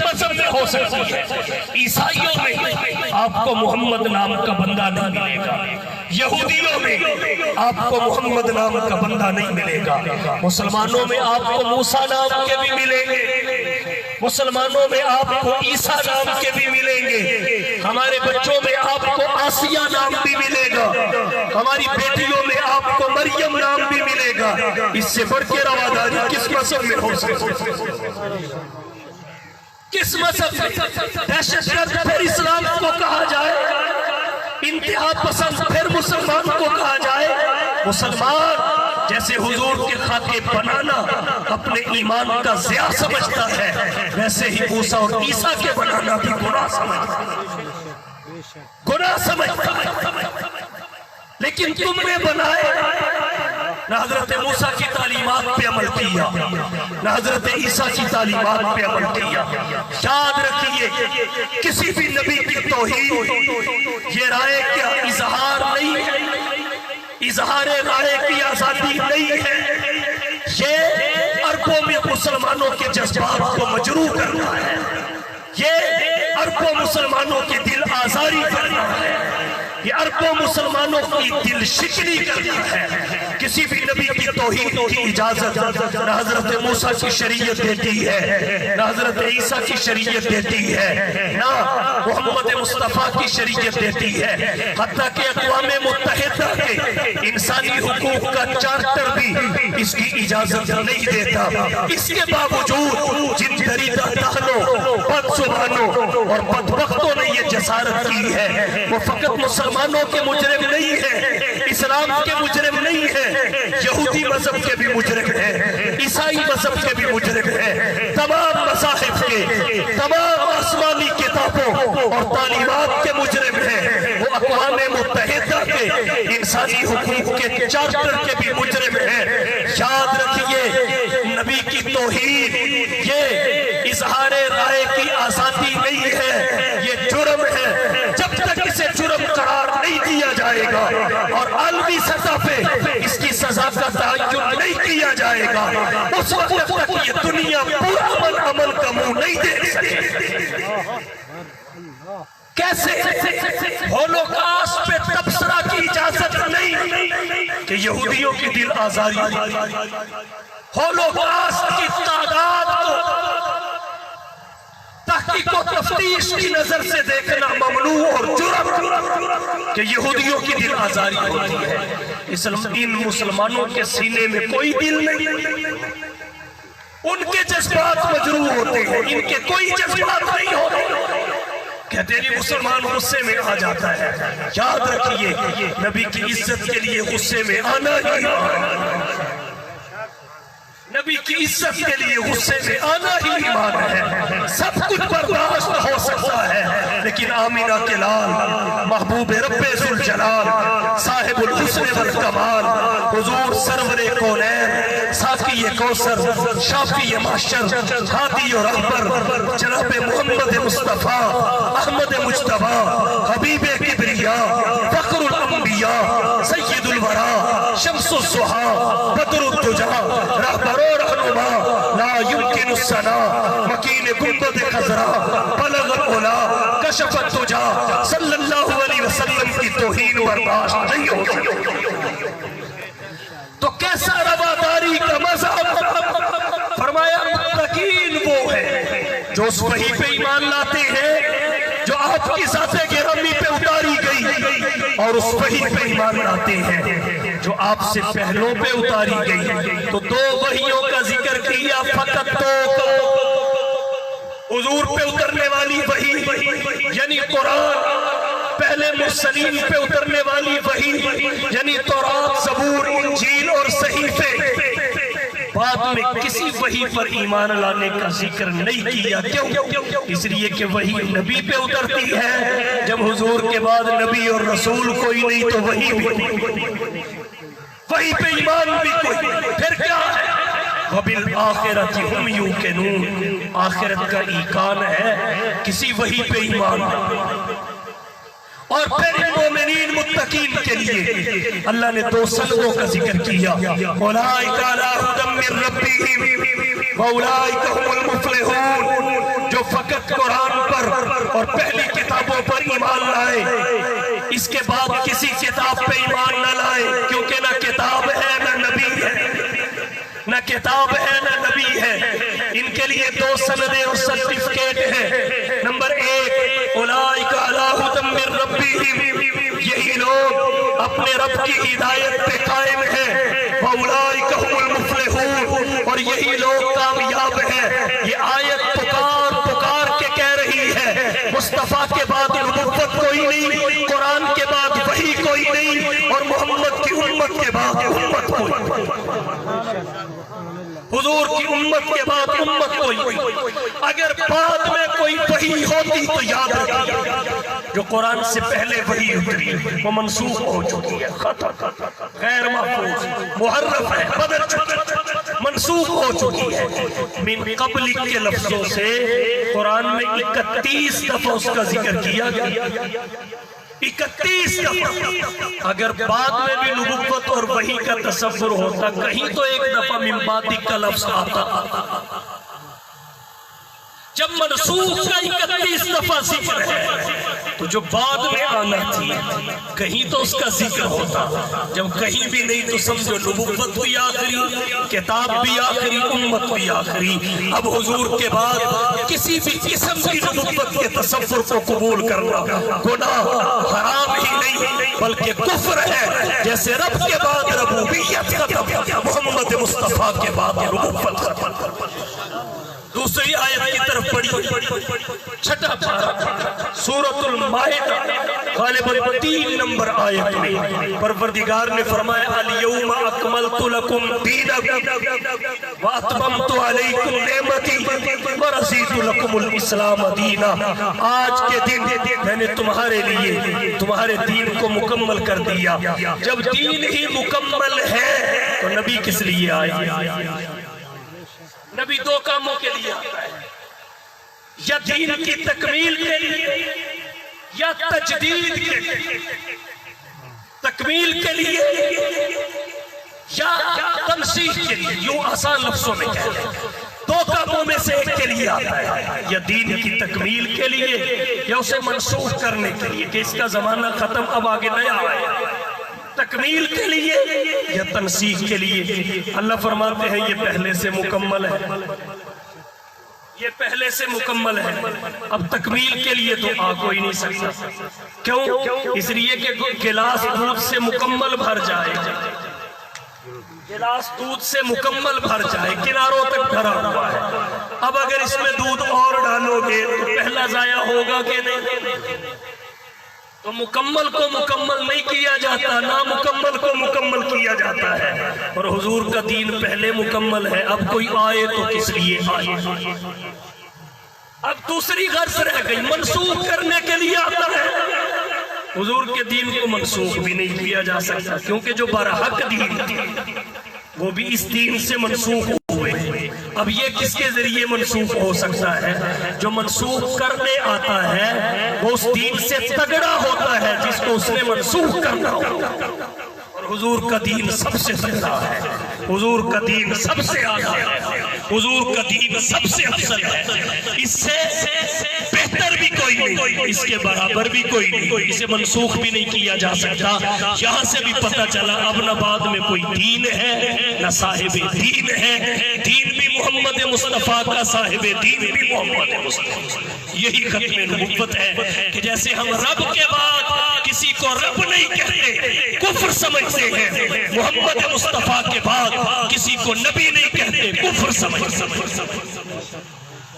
کس مذہب میں ہو سکتی ہے؟ عیسائیوں میں آپ کو محمد نام کا بندہ نہیں ملے گا، یہودیوں میں آپ کو محمد نام کا بندہ نہیں ملے گا، مسلمانوں میں آپ کو موسیٰ نام کے بھی ملیں گے، مسلمانوں میں آپ کو عیسیٰ نام کے بھی ملیں گے، ہمارے بچوں میں آپ کو آسیہ نام بھی ملے گا، ہماری بیٹیوں میں آپ کو مریم نام بھی ملے گا۔ اس سے بڑھ کے رواداری کس مذہب میں ہو سکتی ہے؟ کس مذہب میں؟ دہشت گرد پھر اسلام کو کہا جائے، انتہا پسند پھر مسلمان کو کہا جائے۔ مسلمان جیسے حضور کے خاکے بنانا اپنے ایمان کا ضیاء سمجھتا ہے، ویسے ہی موسیٰ اور عیسیٰ کے بنانا بھی گناہ سمجھتا ہے، گناہ سمجھتا ہے۔ لیکن تم نے بنائے، نہ حضرت موسیٰ کی تعلیمات پہ عمل کیا، نہ حضرت عیسیٰ کی تعلیمات پہ عمل کیا۔ یاد رکھیے کسی بھی نبی کی توحید یہ رائے کا اظہار نہیں ہے، اظہار رائے کی آزادی نہیں ہے، یہ اربوں میں مسلمانوں کے جذبات کو مجروح کرنا ہے، یہ اربوں مسلمانوں کی دل آزاری کرنا ہے، یہ اربوں مسلمانوں کی دل شکنی کرنا ہے۔ کسی بھی نبی کی توحید کی اجازت نہ حضرت موسیٰ کی شریعت دیتی ہے، نہ حضرت عیسیٰ کی شریعت دیتی ہے، نہ محمد مصطفیٰ کی شریعت دیتی ہے، حتیٰ کہ اقوام متحدہ کے انسانی حقوق کا چارٹر بھی اس کی اجازت نہیں دیتا۔ اس کے باوجود جن دریدہ دہنوں، بد زبانوں اور بدبختوں نے یہ جسارت کی ہے، وہ فقط مسلمانوں کے مجرم نہیں ہیں، اسلام کے مجرم نہیں ہیں، یہودی مذہب کے بھی مجرم ہیں، عیسائی مذہب کے بھی مجرم ہیں، تمام مذاہب کے، تمام آسمانی کتابوں اور تعلیمات کے مجرم ہیں، وہ اقوام متحدہ کے انسانی حقوق کے چارٹر کے بھی مجرم ہیں۔ یاد رکھیے نبی کی توحید یہ اظہار رائے کی آزادی نہیں ہے، یہ جرم ہے۔ جب تک اسے جرم قرار نہیں دیا جائے گا اور عالمی سطح پہ اس کی سزا کا تعین نہیں کیا جائے گا، اس وقت تک یہ دنیا پورا عمل کا منہ نہیں دیکھ سکے۔ کیسے؟ ہولوکاسٹ پہ تبصرہ کی اجازت نہیں کہ یہودیوں کی دل آزاری، ہولوکاسٹ کی تعداد کو تحقیق و تفتیش کی نظر سے دیکھنا ممنوع اور جرم کہ یہودیوں کی دل آزاری ہوتی ہے۔ ان مسلمانوں کے سینے میں کوئی دل نہیں، ان کے جذبات مجروح ہوتے ہیں، ان کے کوئی جذبات نہیں ہوتے۔ کہتے ہیں مسلمان غصے میں آ جاتا ہے، یاد رکھیے نبی کی عزت کے لیے غصے میں آنا ہی نبی کی عزت کے لیے غصے میں آنا ہی ایمان ہے۔ سب کچھ برداشت ہو سکتا ہے، لیکن آمینہ کے لال محبوب رب ذوالجلال صاحب الحسن والکمال حضور سرور کونین ساقی کوثر شافی محشر ہادی و رہبر جناب محمد مصطفیٰ احمد مجتبی حبیب کبریاء فخر الانبیاء سید الورا شمس الضحیٰ بدر الدجا رہبر و رہنما لا یمکن السنا مکین گنبد خضرا بلغ العلا کشف الدجا صلی اللہ علیہ وسلم کی توہین برداشت نہیں ہو سکتی۔ تو کیسا رواداری کا مذہب؟ فرمایا متقین وہ ہے جو اس وحی پہ ایمان لاتے ہیں جو آپ کی ذات گرامی پہ اتاری گئی، اور اس وحی پہ ایمان لاتے ہیں جو آپ سے پہلوں پہ اتاری گئی۔ تو دو وحیوں کا ذکر کیا، فقط دو، حضور پہ اترنے والی وحی یعنی قرآن، پہلے مرسلین پہ اترنے والی وحی یعنی تورات زبور انجیل اور صحیفے، بعد میں کسی وحی پر ایمان لانے کا ذکر نہیں کیا۔ کیوں؟ اس لیے کہ وحی نبی پہ اترتی ہے، جب حضور کے بعد نبی اور رسول کوئی نہیں تو وحی بھی کوئی، وحی پہ ایمان بھی کوئی، پھر کیا ہے؟ وَبِالْآخِرَةِ هُمْ يُوقِنُونَ، آخرت کا ایقان ہے، کسی وحی پہ ایمان نہیں۔ اور پھر ان مومنین متقین کے لیے اللہ نے دو سندوں کا ذکر کیا، اولئک علی ھدی من ربہم واولئک ھم المفلحون، جو فقط اور پہلی کتابوں پر ایمان لائے، اس کے بعد کسی کتاب پہ ایمان نہ لائے، کیونکہ نہ کتاب ہے نہ نبی ہے، نہ کتاب ہے نہ نبی ہے۔ ان کے لیے دو سندیں اور سرٹیفکیٹ ہیں۔ نمبر 1، اولئک علی ھدی من ربہم، یہی لوگ اپنے رب کی ہدایت پہ قائم ہیں، واولئک ھم المفلحون، اور یہی لوگ کامیاب ہیں۔ یہ آیت پکار کے کہہ رہی ہے مصطفیٰ کے بعد نبوت کوئی نہیں، قرآن کے بعد وحی کوئی نہیں، اور محمد کی امت کے بعد امت کوئی نہیں، حضور کی امت کے بعد امت کوئی نہیں۔ اگر بعد میں کوئی وحی ہوتی تو یاد رکھیے جو قرآن سے پہلے وحی اتری وہ منسوخ ہو چکی ہے، غیر محفوظ، محرف ہے، بدل چکی، منسوخ ہو چکی ہے۔ من قبل کے لفظوں سے قرآن میں 31 دفعہ اس کا ذکر کیا گیا، 31 دفعہ۔ اگر بعد میں بھی نبوت اور وحی کا تصور ہوتا، کہیں تو ایک دفعہ من بعد کا لفظ آتا۔ جب منسوخ کا 31 دفعہ ذکر ہے تو جو بعد میں آنا تھی کہیں تو اس کا ذکر ہوتا۔ جب کہیں بھی نہیں تو سمجھو نبوت بھی آخری، کتاب بھی آخری، امت بھی آخری۔ اب حضور کے بعد کسی بھی قسم کی نبوت کے تصور کو قبول کرنا گناہ، حرام ہی نہیں بلکہ کفر ہے۔ جیسے رب کے بعد ربوبیت ختم، محمد مصطفیٰ کے بعد نبوت ختم۔ دوسری آیت کی طرف پڑھی، چھٹا پارہ سورۃ المائدہ، غالباً 3 نمبر آیت میں پروردگار نے فرمایا الیوم اکملت لکم دینکم واتممت علیکم نعمتی ورضیت لکم الاسلام دینا۔ آج کے دن میں نے تمہارے لیے تمہارے دین کو مکمل کر دیا۔ جب دین ہی مکمل ہے تو نبی کس لیے آئے؟ نبی 2 کاموں کے لیے آتا ہے، یا دین کی تکمیل کے لیے یا تجدید کے لیے، تکمیل کے لیے یا تنسیخ کے لیے، یوں آسان لفظوں میں کہتے ہیں۔ 2 کاموں میں سے ایک کے لیے آتا ہے، یا دین کی تکمیل کے لیے یا اسے منسوخ کرنے کے لیے کہ اس کا زمانہ ختم، اب آگے نیا آئے۔ تکمیل کے لیے یا تنسیخ کے لیے اللہ فرماتے ہیں یہ پہلے سے مکمل ہے، یہ پہلے سے مکمل ہے، اب تکمیل کے لیے تو آ کوئی نہیں سکتا۔ کیوں؟ اس لیے کہ گلاس دودھ سے مکمل بھر جائے، گلاس دودھ سے مکمل بھر جائے، کناروں تک بھرا ہوا ہے۔ اب اگر اس میں دودھ اور ڈالو گے تو پہلا ضائع ہوگا کہ نہیں؟ تو مکمل کو مکمل نہیں کیا جاتا، نامکمل کو مکمل کیا جاتا ہے۔ اور حضور کا دین پہلے مکمل ہے، اب کوئی آئے تو کس لیے آئے؟ اب دوسری غرض رہ گئی، منسوخ کرنے کے لیے آتا ہے۔ حضور کے دین کو منسوخ بھی نہیں کیا جا سکتا، کیونکہ جو برحق دین تھی وہ بھی اس دین سے منسوخ ہوئے۔ اب یہ کس کے ذریعے منسوخ ہو سکتا ہے؟ جو منسوخ کرنے آتا ہے وہ اس دین سے تگڑا ہوتا ہے جس کو اس نے منسوخ کرنا ہوتا ہے۔ اور حضور کا دین سب سے تگڑا ہے، حضور کا دین سب سے اعلیٰ ہے، حضور کا دین سب سے افضل ہے۔ اس سے بہتر بھی کوئی نہیں، اس کے برابر بھی کوئی نہیں، اسے منسوخ بھی نہیں کیا جا سکتا۔ یہاں سے بھی پتہ چلا اب نہ بعد میں کوئی دین ہے نہ صاحب دین ہے، دین بھی محمد مصطفیٰ کا، صاحب دین بھی محمد مصطفیٰ۔ یہی ختم نبوت ہے کہ جیسے ہم رب کے بعد کسی کو رب نہیں کہتے، کفر سمجھتے ہیں، محمد مصطفیٰ کے بعد کسی کو نبی نہیں کہتے، کفر سمجھتے ہیں۔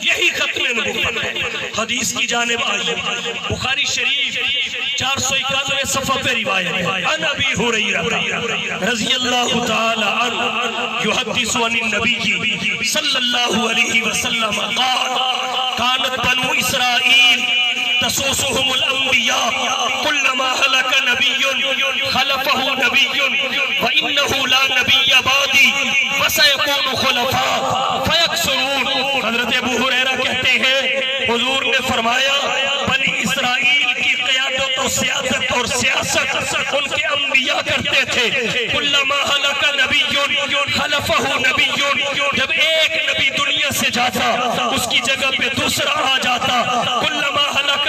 یہی ختم نبوت ہے۔ حدیث کی جانب آئیے، بخاری شریف 491 صفحہ پہ روایت ہے، عن ابی ہریرہ رضی اللہ تعالی عنہ یحدث عن النبی صلی اللہ علیہ وسلم قال كانت بنو اسرائیل تسوسهم الانبیاء كلما هلك نبی خلفه نبی وانه لا نبی بعدی وسيكون خلفاء فيكثرون۔ حضرت ابو ہریرہ کہتے ہیں حضور نے فرمایا بنی اسرائیل کی قیادت اور سیادت اور سیاست ان کے انبیاء کرتے تھے۔ کلما ہلک نبی خلفہ نبی، جب ایک نبی دنیا سے جاتا اس کی جگہ پہ دوسرا آ جاتا۔ کلما ہلک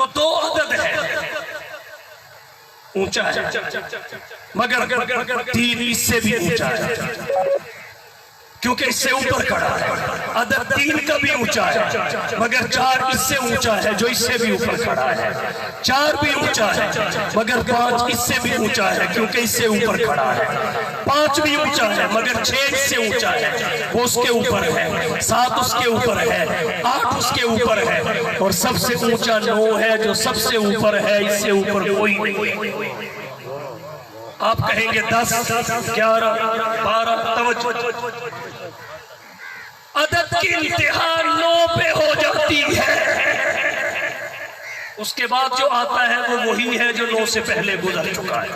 تو دو عدد ہے اونچا ہے، مگر تین اس سے بھی اونچا ہے کیونکہ اس سے اوپر کھڑا ہے۔ عدد تین کا بھی اونچا ہے مگر چار اس سے اونچا ہے جو اس سے بھی اوپر کھڑا ہے۔ چار بھی اونچا ہے مگر پانچ اس سے بھی اونچا ہے کیونکہ اس سے اوپر کھڑا ہے۔ پانچ بھی اونچا ہے مگر چھ اس سے اونچا ہے، وہ اس کے اوپر ہے۔ سات اس کے اوپر ہے، آٹھ اس کے اوپر ہے، اور سب سے اونچا نو ہے جو سب سے اوپر ہے، اس سے اوپر کوئی نہیں۔ آپ کہیں گے 10 11 12 توجہ، عدد کی انتہا 9 پہ ہو جاتی ہے، اس کے بعد جو آتا ہے وہ وہی ہے جو 9 سے پہلے گزر چکا ہے۔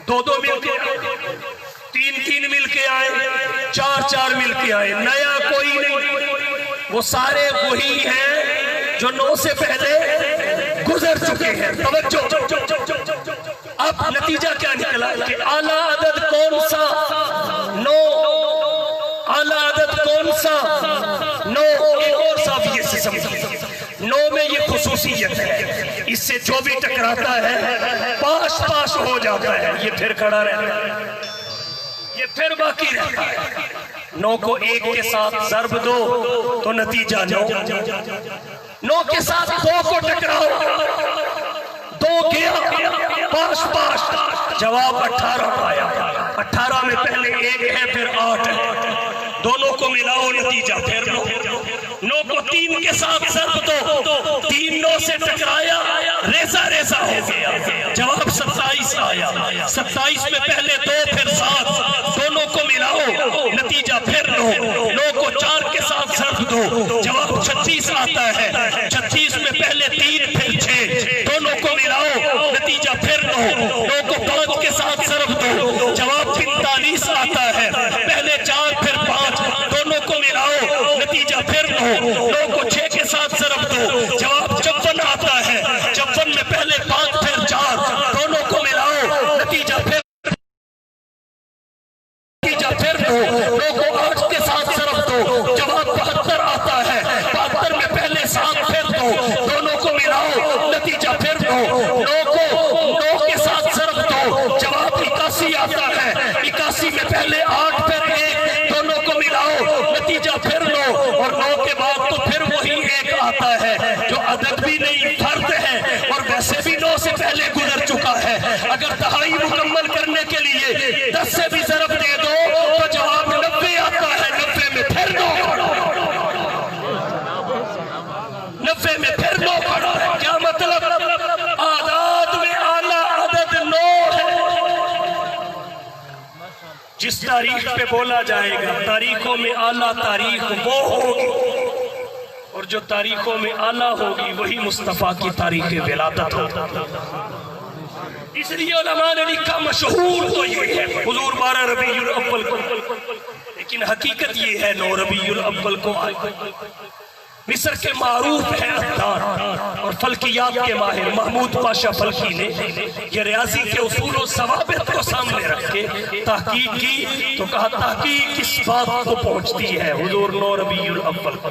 دو دو مل کے آئے، تین تین مل کے آئے، چار چار مل کے آئے، نیا کوئی نہیں، وہ سارے وہی ہیں جو 9 سے پہلے گزر چکے ہیں۔ توجہ، اب نتیجہ کیا نکلا کہ اعلیٰ عدد کون سا؟ 9۔ اعلیٰ عدد کون سا؟ 9۔ ایک اور صافیہ سے سمجھیں، 9 میں یہ خصوصیت ہے، اس سے جو بھی ٹکراتا ہے پاش پاش ہو جاتا ہے، یہ پھر کھڑا رہتا ہے، یہ پھر باقی رہتا ہے۔ 9 کو 1 کے ساتھ ضرب دو تو نتیجہ 9۔ 9 کے ساتھ 2 کو ٹکراؤ، 2 گیا، پاش پاش، جواب 18 آیا۔ 18 میں پہلے 1 ہے پھر 8 ہے، دونوں کو ملاؤ نتیجہ پھر 9۔ 9 کو 3 کے ساتھ ضرب دو، 3 9 سے ٹکرایا، ریزہ ریزہ ہو گیا، جواب 27 آیا۔ 27 میں پہلے 2 پھر 7، دونوں کو ملاؤ نتیجہ پھر 9۔ 9 کو 4 کے ساتھ ضرب دو، جواب 36 آتا ہے۔ 36 میں پہلے 3 پھر 6، دونوں کو ملاؤ نتیجہ پھر 9۔ 9 کو 5 کے ساتھ ضرب دو، جواب 45 آتا ہے۔ پہلے 4 پھر 5، دونوں کو ملاؤ نتیجہ پھر 9۔ 9 کو 6 کے ساتھ ضرب دو، جواب 54 آتا ہے۔ 54 میں پہلے 5 پھر 4، دونوں کو ملاؤ نتیجہ پھر 9۔ 9 کو 8 کے ساتھ ضرب دو، جواب 72 آتا ہے۔ 72 میں پہلے 7 پھر 2، دونوں کو ملاؤ نتیجہ پھر 9۔ 9 کو 9 کے ساتھ ضرب دو، جواب 81 آتا ہے۔ 81 میں پہلے 8 پھر 1، دونوں کو ملاؤ نتیجہ پھر 9۔ اور 9 کے بعد تو پھر وہی 1 آتا ہے جو عدد بھی نہیں، فرد ہے، اور ویسے بھی 9 سے پہلے گزر چکا ہے۔ اگر دہائی مکمل کرنے کے لیے 10 سے بھی ضرب دے دو تو جواب 90 آتا ہے۔ 90 میں پھر 9 کھڑا ہے، 90 میں پھر 9 کھڑا ہے۔ کیا مطلب؟ اعداد میں اعلیٰ عدد 9 ہے۔ جس تاریخ پہ بولا جائے گا تاریخوں میں اعلیٰ تاریخ وہ ہوگی، اور جو تاریخوں میں اعلیٰ ہوگی وہی مصطفیٰ کی تاریخ ولادت ہوگی۔ اس لیے علماء نے لکھا مشہور تو یہ ہے حضور 12 ربیع الاول کو، لیکن حقیقت یہ ہے 9 ربیع الاول کو آئے۔ مصر کے معروف ہیں عطار اور فلکیات کے ماہر محمود پاشا فلکی نے یہ ریاضی کے اصول و ضوابط کو سامنے رکھ کے تحقیق کی تو کہا تحقیق کس بات کو پہنچتی ہے حضور 9 ربیع الاول کو۔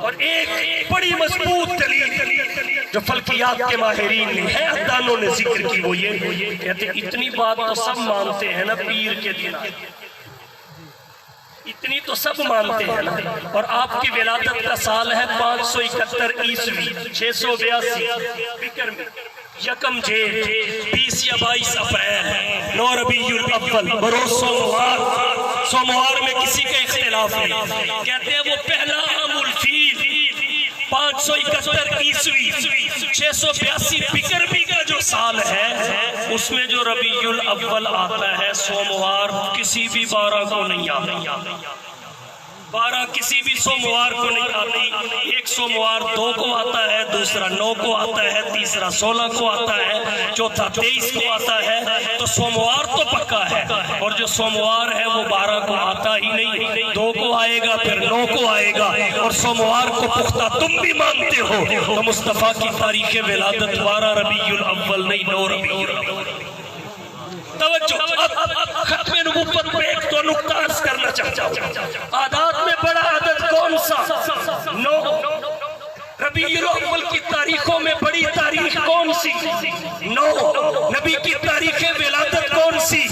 اور ایک بڑی مضبوط دلیل جو فلکیات کے ماہرین نے ہے عدانوں نے ذکر کی وہ یہ کہتے ہیں اتنی بات تو سب مانتے ہیں نا پیر کے دن، اتنی تو سب مانتے ہیں نا، اور آپ کی ولادت کا سال ہے 571 عیسوی 682 بکر میں، یکم جیٹھ 20 یا 22 اپریل 9 ربیع الاول بروز سوموار میں کسی کا اختلاف نہیں، کہتے ہیں وہ پہلا عام الفیل 571 عیسوی 682 بکر بھی کا جو سال ہے اس میں جو ربیع الاول آتا ہے سوموار کسی بھی 12 کو نہیں آتا، 12 کسی بھی سوموار کو نہیں آتی۔ ایک سوموار 2 کو آتا ہے، دوسرا 9 کو آتا ہے، تیسرا 16 کو آتا ہے، چوتھا 23 کو آتا ہے، تو سوموار تو پکا ہے، اور جو سوموار ہے وہ 12 کو آتا ہی نہیں، 2 کو آئے گا پھر 9 کو آئے گا، اور سوموار کو پختہ تم بھی مانتے ہو تو مصطفیٰ کی تاریخ ولادت 12 ربیع الاول نہیں 9 ربیع الاول۔ توجہ، ختم نبوت میں ایک تو نقطہ عرض کرنا چاہتا ہوں، اعداد میں بڑا عدد کون سا؟ 9۔ ربیع الاول کی تاریخوں میں بڑی تاریخ کون سی؟ 9 نبی کی تاریخ ولادت کون سی؟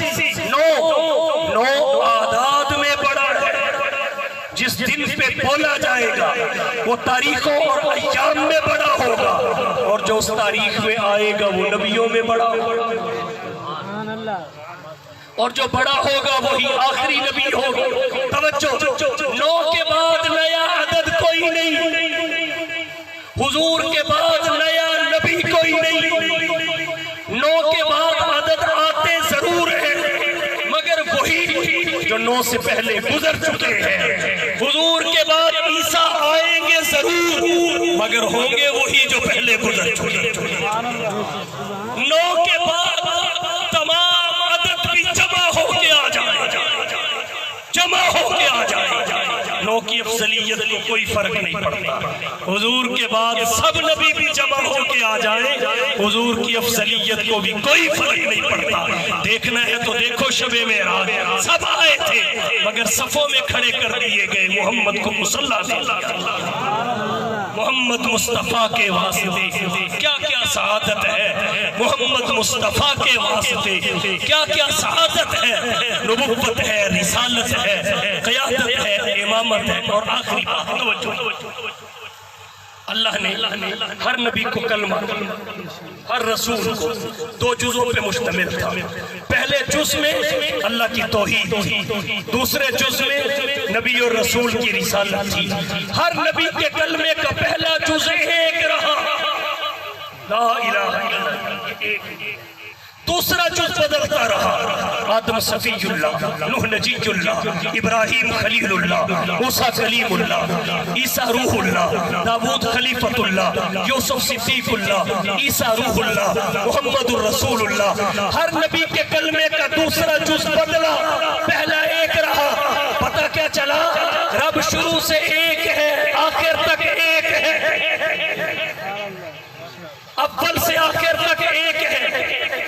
9 اعداد میں بڑا ہے۔ جس دن پہ بولا جائے گا وہ تاریخوں اور ایام میں بڑا ہوگا، اور جو اس تاریخ میں آئے گا وہ نبیوں میں بڑا ہوگا، اور جو بڑا ہوگا وہی آخری نبی ہوگا۔ توجہ، 9 کے بعد نیا عدد کوئی نہیں، حضور کے بعد نیا نبی کوئی نہیں۔ 9 کے بعد عدد آتے ضرور ہیں، مگر وہی جو 9 سے پہلے گزر چکے ہیں۔ حضور کے بعد عیسیٰ آئیں گے ضرور، مگر ہوں گے وہی جو پہلے گزر چکے ہیں۔ 9 کے بعد تمام عدد بھی جمع ہو کے آ جائے، جمع ہو کے آ جائے۔ 9 کی افضلیت کو کوئی فرق نہیں پڑتا۔ حضور کے بعد سب نبی بھی جمع ہو کے آ جائیں، حضور کی افضلیت کو بھی کوئی فرق نہیں پڑتا۔ دیکھنا ہے تو دیکھو، شب معراج سب آئے تھے مگر صفوں میں کھڑے کر دیے گئے محمد کو مصلی محمد مصطفیٰ کے واسطے کیا کیا سعادت ہے، محمد مصطفیٰ کے واسطے کیا کیا سعادت ہے، نبوت ہے، رسالت ہے، قیادت ہے، امامت ہے۔ اور آخری بات توجہ، اللہ نے ہر نبی کو کلمہ، ہر رسول کو 2 جزوں پہ مشتمل تھا۔ پہلے جز میں اللہ کی توحید تھی، دوسرے جز میں نبی اور رسول کی رسالت تھی۔ ہر نبی کے کلمے کا پہلا جز ایک رہا، لا الہ الا اللہ۔ دوسرا جز بدلتا رہا، آدم صفی اللہ، نوح نجی اللہ، ابراہیم خلیل اللہ، موسیٰ کلیم اللہ، عیسیٰ روح اللہ، داود خلیفۃ اللہ، یوسف صدیق اللہ، عیسیٰ روح اللہ، محمد الرسول اللہ۔ ہر نبی کے کلمے کا دوسرا جز بدلا، پہلا ایک رہا۔ پتہ کیا چلا؟ رب شروع سے ایک ہے، آخر تک ایک ہے، اول سے آخر تک ایک ہے۔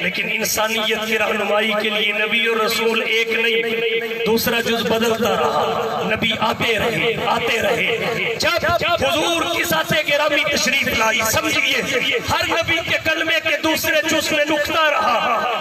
لیکن انسانیت کی رہنمائی کے لیے نبی اور رسول ایک نہیں، دوسرا جز بدلتا رہا، نبی آتے رہے آتے رہے۔ جب حضور کی ذات گرامی تشریف لائی، سمجھئے ہر نبی کے کلمے کے دوسرے جز میں نقطہ رہا،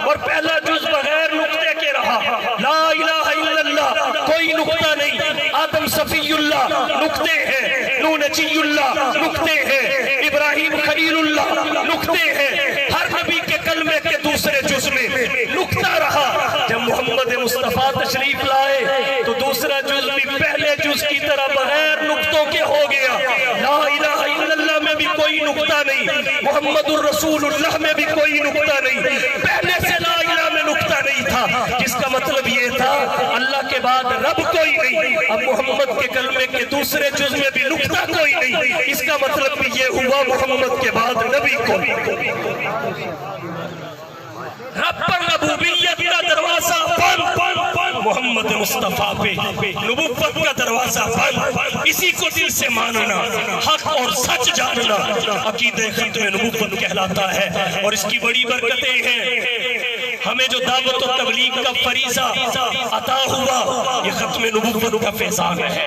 اور پہلا جز بغیر نقطے کے رہا، لا الہ الا اللہ، کوئی نقطہ نہیں۔ آدم صفی اللہ نقطے ہیں، نوح نجی اللہ نقطے ہیں، ابراہیم خلیل اللہ نقطے ہیں۔ ہر نبی کے کلمے کے دوسرے جز میں نقطہ رہا۔ جب محمد مصطفیٰ تشریف لائے تو دوسرا جز بھی پہلے جز کی طرح بغیر نقطوں کے ہو گیا۔ لا الہ الا اللہ میں بھی کوئی نقطہ نہیں، محمد الرسول اللہ میں بھی کوئی نقطہ نہیں، پہلے سے لا الہ میں نقطہ نہیں تھا، جس کا مطلب یہ تھا اللہ کے بعد رب کوئی نہیں۔ اب محمد کے کلمے کے دوسرے جز میں بھی نقطہ کوئی نہیں، اس کا مطلب بھی یہ ہوا محمد کے بعد نبی کوئی نہیں۔ رب پر ربوبیت کا دروازہ بند، محمد مصطفیٰ پہ نبوت کا دروازہ بند۔ اسی کو دل سے ماننا، حق اور سچ جاننا عقیدہ ختم نبوت کہلاتا ہے، اور اس کی بڑی برکتیں ہیں۔ ہمیں جو دعوت و تبلیغ کا فریضہ عطا ہوا، یہ ختم نبوت کا فیضان ہے۔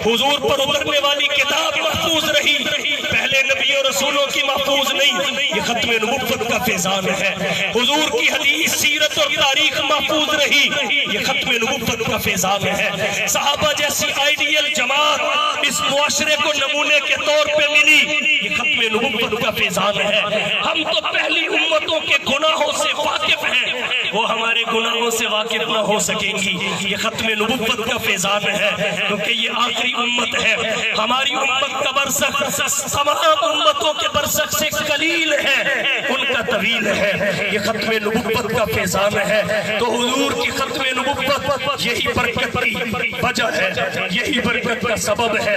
حضور پر اترنے والی کتاب محفوظ رہی، پہلے نبی اور رسولوں کی محفوظ نہیں، یہ ختم نبوت کا فیضان ہے۔ حضور کی حدیث، سیرت اور تاریخ محفوظ رہی، یہ ختم نبوت کا فیضان ہے۔ صحابہ جیسی آئیڈیل جماعت اس معاشرے کو نمونے کے طور پہ ملی، یہ ختم نبوت کا فیضان ہے۔ ہم تو پہلی امتوں کے گناہوں سے واقف ہیں، وہ ہمارے گناہوں سے واقف نہ ہو سکیں گی، یہ ختم نبوت کا فیضان ہے، کیونکہ یہ آخری امت ہے۔ ہماری امت کا برسخ تمام امتوں کے برسخ سے قلیل ہے، ان کا طویل ہے، یہ ختم نبوت کا فیضان ہے۔ تو حضور کی ختم نبوت یہی برکت کی وجہ ہے، یہی برکت کا سبب ہے،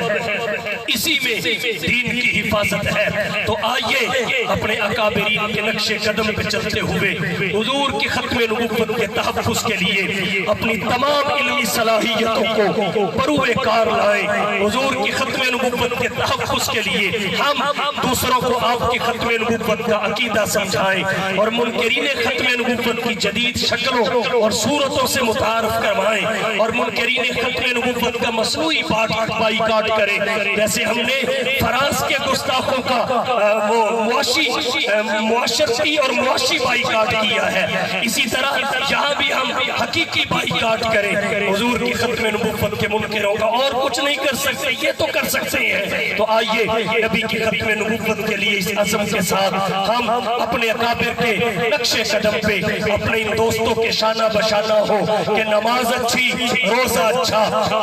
اسی میں دین کی حفاظت ہے۔ تو آئیے اپنے اکابرین کے نقش قدم پہ چلتے ہوئے حضور کی ختم نبوت کے تحفظ کے لیے اپنی تمام علمی صلاحیتوں کو بروئے کار لائیں۔ حضور کی ختم نبوت کے تحفظ کے لیے ہم دوسروں کو آپ کی ختم نبوت کا عقیدہ سمجھائیں، اور منکرین ختم نبوت کی جدید شکلوں اور صورتوں سے متعارف کروائیں، اور منکرین ختم نبوت کا مصنوعی بائیکاٹ کرے، جیسے ہم نے فرانس کے گستاخوں کا معاشرتی اور معاشی بائیکاٹ کیا ہے، اسی طرح یہاں بھی ہم حقیقی بائیکاٹ کریں حضور کی ختم نبوت کے منکروں کا۔ اور کچھ نہیں کر سکتے، یہ تو کر سکتے ہیں۔ تو آئیے نبی کی ختم نبوت کے لیے اس عزم کے ساتھ ہم اپنے اکابر کے نقش قدم پہ اپنے ان دوستوں کے شانہ بشانہ ہو کہ نماز اچھی، روزہ اچھا،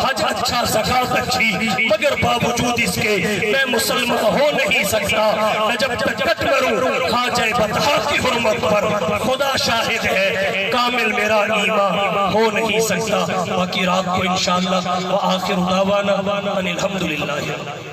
حج اچھا، زکاة اچھی، مگر باوجود اس کے میں مسلمان ہو نہیں سکتا۔ میں جب تک کٹ مروں خواجہ بطحا کی حرمت پر، خدا شاہد ہے کامل میرا ایمان ہو نہیں سکتا۔ باقی رات کو انشاءاللہ وآخر دعوانا ان الحمدللہ۔